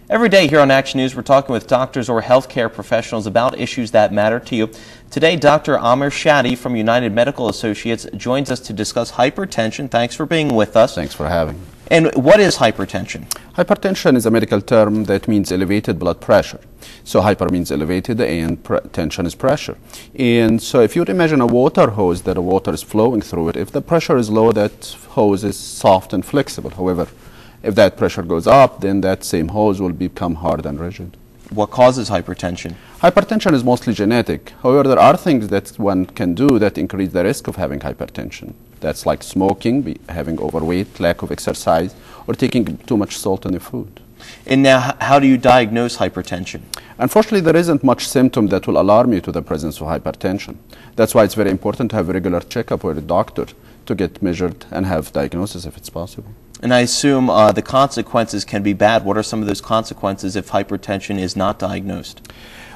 Every day here on Action News, we're talking with doctors or healthcare professionals about issues that matter to you. Today, Dr. Amr Shady from United Medical Associates joins us to discuss hypertension. Thanks for being with us. Thanks for having me. And what is hypertension? Hypertension is a medical term that means elevated blood pressure. So hyper means elevated and tension is pressure. And so if you would imagine a water hose that the water is flowing through it, if the pressure is low, that hose is soft and flexible. However, if that pressure goes up, then that same hose will become hard and rigid. What causes hypertension? Hypertension is mostly genetic. However, there are things that one can do that increase the risk of having hypertension. That's like smoking, having overweight, lack of exercise, or taking too much salt in the food. And now, how do you diagnose hypertension? Unfortunately, there isn't much symptom that will alarm you to the presence of hypertension. That's why it's very important to have a regular checkup with a doctor to get measured and have diagnosis if it's possible. And I assume the consequences can be bad. What are some of those consequences if hypertension is not diagnosed?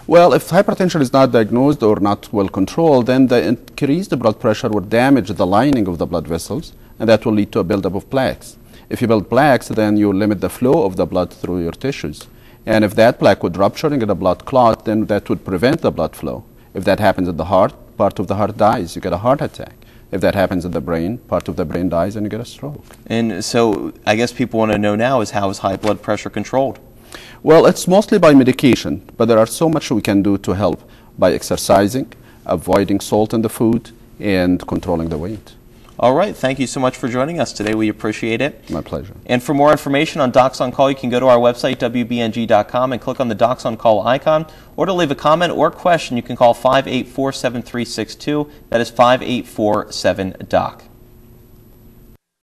Well, if hypertension is not diagnosed or not well controlled, then the increased blood pressure will damage the lining of the blood vessels, and that will lead to a buildup of plaques. If you build plaques, then you limit the flow of the blood through your tissues. And if that plaque would rupture and get a blood clot, then that would prevent the blood flow. If that happens at the heart, part of the heart dies, you get a heart attack. If that happens in the brain, part of the brain dies and you get a stroke. And so I guess people want to know now is how is high blood pressure controlled? Well, it's mostly by medication, but there are so much we can do to help by exercising, avoiding salt in the food, and controlling the weight. All right. Thank you so much for joining us today. We appreciate it. My pleasure. And for more information on Docs on Call, you can go to our website, WBNG.com, and click on the Docs on Call icon. Or to leave a comment or question, you can call 584-7362. That is 5847-DOC.